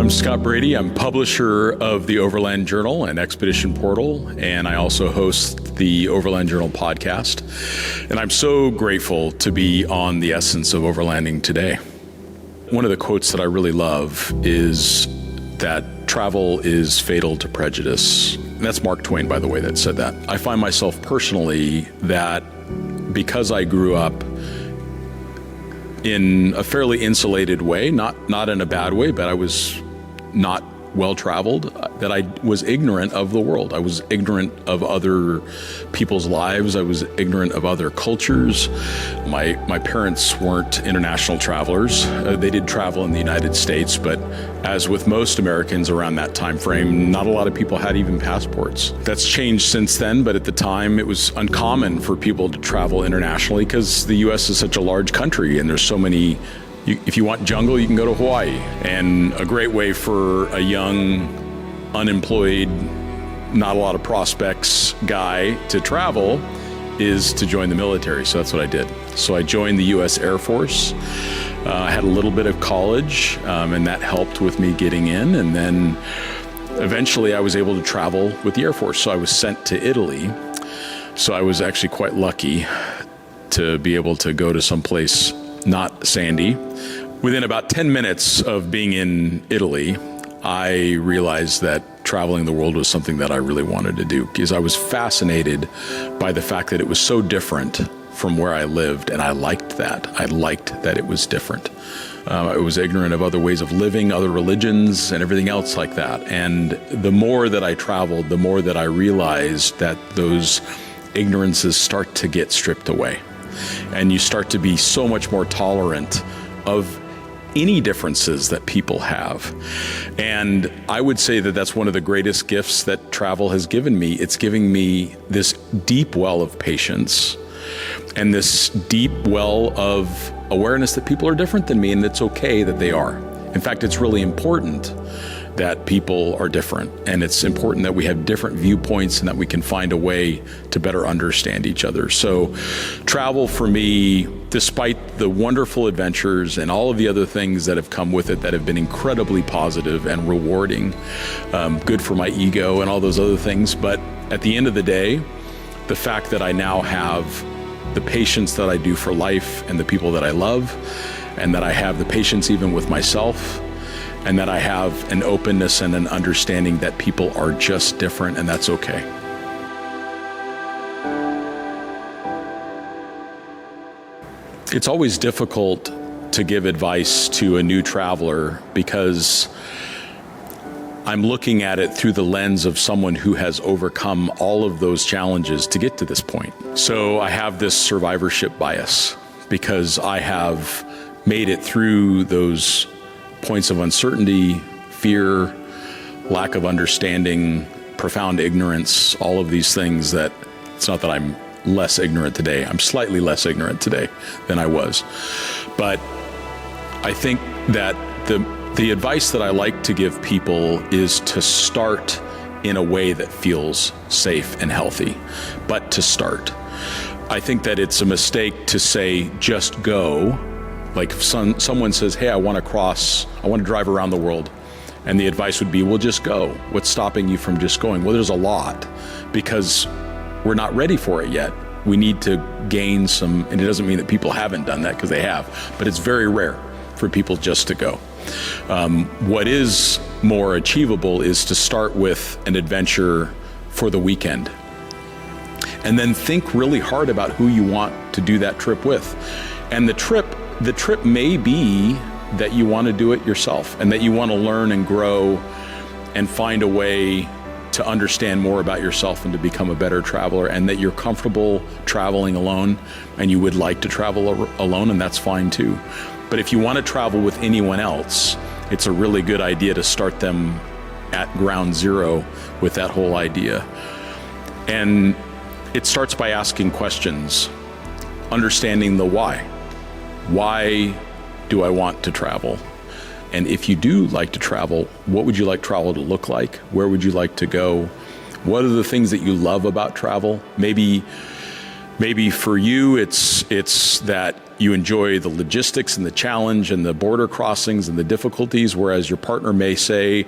I'm Scott Brady. I'm publisher of the Overland Journal and Expedition Portal, and I also host the Overland Journal podcast. And I'm so grateful to be on the essence of overlanding today. One of the quotes that I really love is that travel is fatal to prejudice. And that's Mark Twain, by the way, that said that. I find myself personally that because I grew up in a fairly insulated way, not in a bad way, but I was not well-traveled, that I was ignorant of the world. I was ignorant of other people's lives. I was ignorant of other cultures. My parents weren't international travelers. They did travel in the United States, but as with most Americans around that time frame, not a lot of people had even passports. That's changed since then, but at the time it was uncommon for people to travel internationally because the U.S. is such a large country and there's so many. If you want jungle, you can go to Hawaii. And a great way for a young, unemployed, not a lot of prospects guy to travel is to join the military. So that's what I did. So I joined the U.S. Air Force. I had a little bit of college, and that helped with me getting in. And then eventually I was able to travel with the Air Force. So I was sent to Italy. So I was actually quite lucky to be able to go to someplace not sandy. Within about 10 minutes of being in Italy, I realized that traveling the world was something that I really wanted to do because I was fascinated by the fact that it was so different from where I lived, and I liked that. I liked that it was different. I was ignorant of other ways of living, other religions, and everything else like that. And the more that I traveled, the more that I realized that those ignorances start to get stripped away. And you start to be so much more tolerant of any differences that people have. And I would say that that's one of the greatest gifts that travel has given me. It's giving me this deep well of patience and this deep well of awareness that people are different than me and it's okay that they are. In fact, it's really important that people are different, and it's important that we have different viewpoints and that we can find a way to better understand each other. So travel for me, despite the wonderful adventures and all of the other things that have come with it that have been incredibly positive and rewarding, good for my ego and all those other things, but at the end of the day, the fact that I now have the patience that I do for life and the people that I love, and that I have the patience even with myself, and that I have an openness and an understanding that people are just different, and that's okay. It's always difficult to give advice to a new traveler because I'm looking at it through the lens of someone who has overcome all of those challenges to get to this point. So I have this survivorship bias because I have made it through those points of uncertainty, fear, lack of understanding, profound ignorance, all of these things that it's not that I'm less ignorant today. I'm slightly less ignorant today than I was. But I think that the advice that I like to give people is to start in a way that feels safe and healthy, but to start. I think that it's a mistake to say, just go. Like if someone says, hey, I want to drive around the world. And the advice would be, well, just go. What's stopping you from just going? Well, there's a lot because we're not ready for it yet. We need to gain some, and it doesn't mean that people haven't done that because they have, but it's very rare for people just to go. What is more achievable is to start with an adventure for the weekend. And then think really hard about who you want to do that trip with. And the trip may be that you want to do it yourself and that you want to learn and grow and find a way to understand more about yourself and to become a better traveler, and that you're comfortable traveling alone and you would like to travel alone, and that's fine too. But if you want to travel with anyone else, it's a really good idea to start them at ground zero with that whole idea. And it starts by asking questions, understanding the why. Why do I want to travel? And if you do like to travel, what would you like travel to look like? Where would you like to go? What are the things that you love about travel? Maybe for you, it's that you enjoy the logistics and the challenge and the border crossings and the difficulties, whereas your partner may say,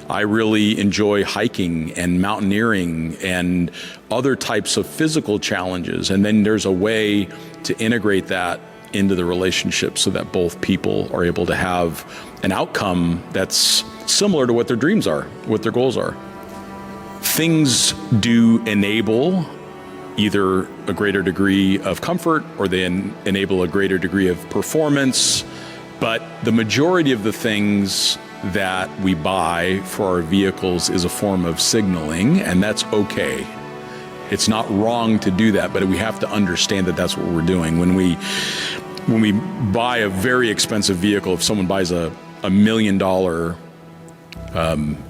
I really enjoy hiking and mountaineering and other types of physical challenges. And then there's a way to integrate that into the relationship so that both people are able to have an outcome that's similar to what their dreams are, what their goals are. Things do enable either a greater degree of comfort or they enable a greater degree of performance. But the majority of the things that we buy for our vehicles is a form of signaling, and that's okay. It's not wrong to do that, but we have to understand that that's what we're doing. When we buy a very expensive vehicle, if someone buys a $1 million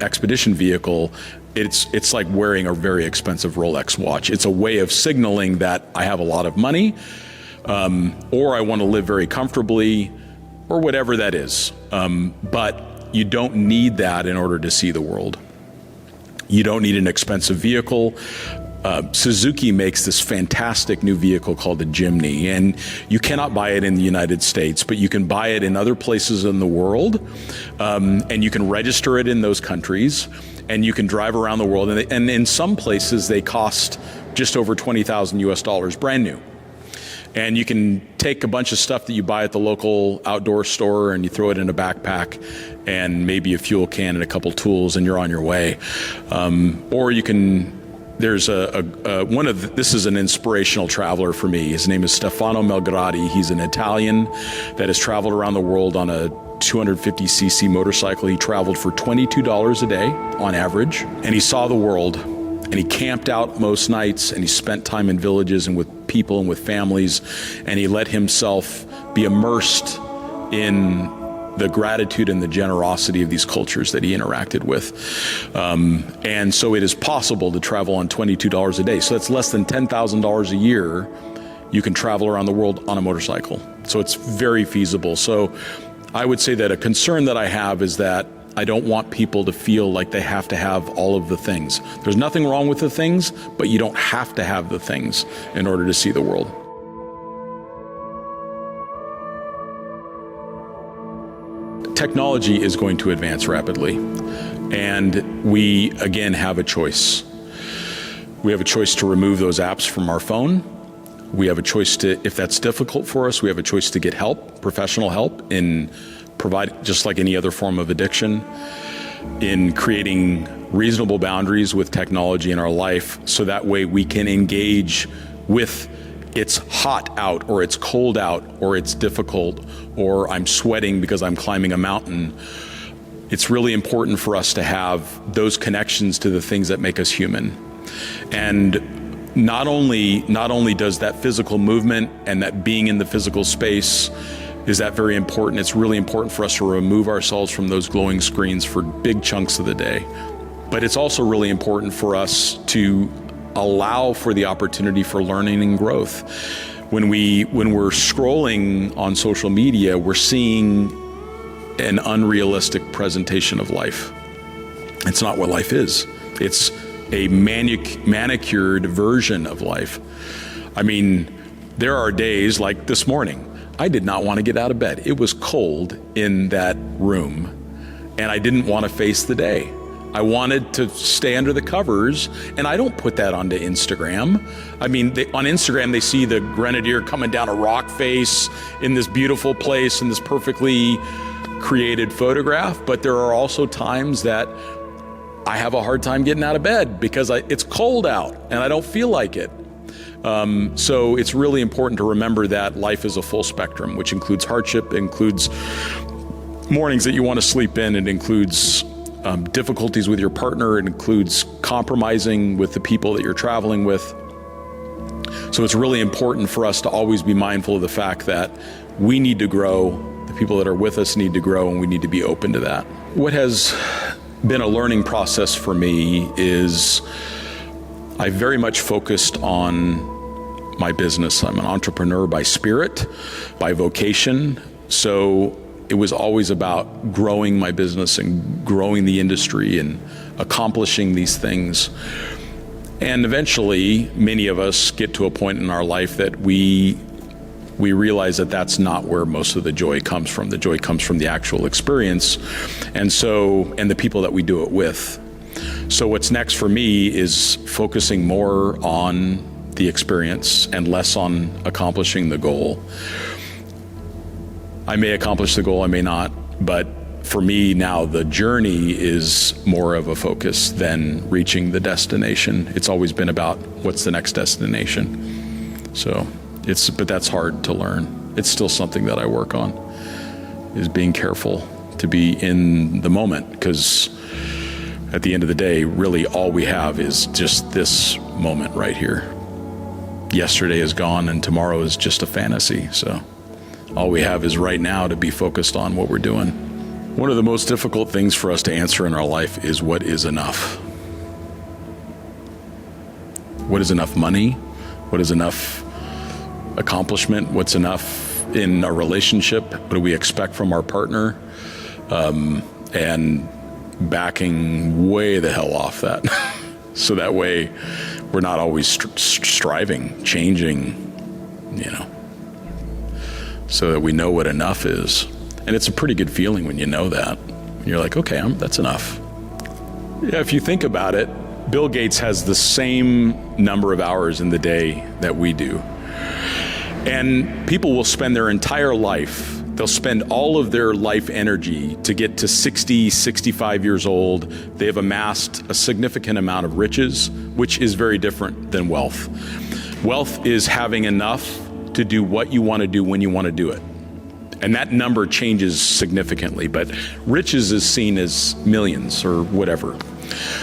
expedition vehicle, it's like wearing a very expensive Rolex watch. It's a way of signaling that I have a lot of money, or I want to live very comfortably, or whatever that is. But you don't need that in order to see the world. You don't need an expensive vehicle. Suzuki makes this fantastic new vehicle called the Jimny, and you cannot buy it in the United States, but you can buy it in other places in the world, and you can register it in those countries, and you can drive around the world. And in some places, they cost just over $20,000 US brand new. And you can take a bunch of stuff that you buy at the local outdoor store and you throw it in a backpack and maybe a fuel can and a couple tools, and you're on your way. Or you can. There's this is an inspirational traveler for me. His name is Stefano Melgrati. He's an Italian that has traveled around the world on a 250cc motorcycle. He traveled for $22 a day on average, and he saw the world, and he camped out most nights, and he spent time in villages and with people and with families, and he let himself be immersed in the gratitude and the generosity of these cultures that he interacted with. And so it is possible to travel on $22 a day. So that's less than $10,000 a year. You can travel around the world on a motorcycle. So it's very feasible. So I would say that a concern that I have is that I don't want people to feel like they have to have all of the things. There's nothing wrong with the things, but you don't have to have the things in order to see the world. Technology is going to advance rapidly, and we, again, have a choice. We have a choice to remove those apps from our phone. We have a choice to, if that's difficult for us, we have a choice to get help, professional help, in provide, just like any other form of addiction, in creating reasonable boundaries with technology in our life, so that way we can engage with it's hot out, or it's cold out, or it's difficult, or I'm sweating because I'm climbing a mountain. It's really important for us to have those connections to the things that make us human. And not only does that physical movement and that being in the physical space is that very important, it's really important for us to remove ourselves from those glowing screens for big chunks of the day. But it's also really important for us to allow for the opportunity for learning and growth. When we're scrolling on social media, we're seeing an unrealistic presentation of life. It's not what life is. It's a manicured version of life. I mean, there are days like this morning, I did not want to get out of bed. It was cold in that room, and I didn't want to face the day. I wanted to stay under the covers, and I don't put that onto Instagram. I mean, on Instagram, they see the grenadier coming down a rock face in this beautiful place in this perfectly created photograph, but there are also times that I have a hard time getting out of bed because it's cold out and I don't feel like it. So it's really important to remember that life is a full spectrum, which includes hardship, includes mornings that you want to sleep in, it includes difficulties with your partner, it includes compromising with the people that you're traveling with. So it's really important for us to always be mindful of the fact that we need to grow, the people that are with us need to grow, and we need to be open to that. What has been a learning process for me is I very much focused on my business. I'm an entrepreneur by spirit, by vocation. So it was always about growing my business and growing the industry and accomplishing these things. And eventually, many of us get to a point in our life that we we realize that that's not where most of the joy comes from. The joy comes from the actual experience, and the people that we do it with. So what's next for me is focusing more on the experience and less on accomplishing the goal. I may accomplish the goal, I may not, but for me now, the journey is more of a focus than reaching the destination. It's always been about what's the next destination. So but that's hard to learn. It's still something that I work on, is being careful to be in the moment, because at the end of the day, really all we have is just this moment right here. Yesterday is gone and tomorrow is just a fantasy. So all we have is right now to be focused on what we're doing. One of the most difficult things for us to answer in our life is, what is enough? What is enough money? What is enough accomplishment? What's enough in a relationship? What do we expect from our partner? And backing way the hell off that. So that way we're not always striving, changing, so that we know what enough is. And it's a pretty good feeling when you know that. You're like, okay, that's enough. Yeah, if you think about it, Bill Gates has the same number of hours in the day that we do. And people will spend their entire life, they'll spend all of their life energy to get to 60, 65 years old. They have amassed a significant amount of riches, which is very different than wealth. Wealth is having enough to do what you want to do when you want to do it. And that number changes significantly, but riches is seen as millions or whatever.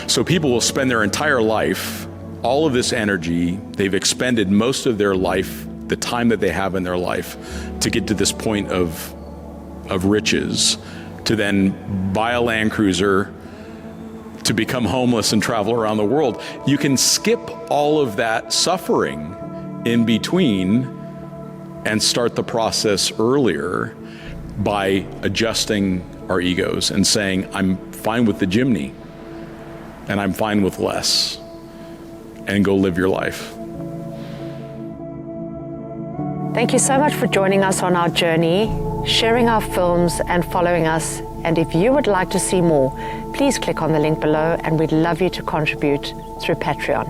So people will spend their entire life, all of this energy, they've expended most of their life, the time that they have in their life, to get to this point of riches, to then buy a Land Cruiser, to become homeless and travel around the world. You can skip all of that suffering in between and start the process earlier by adjusting our egos and saying, I'm fine with the Jimny, and I'm fine with less, and go live your life. Thank you so much for joining us on our journey, sharing our films, and following us. And if you would like to see more, please click on the link below, and we'd love you to contribute through Patreon.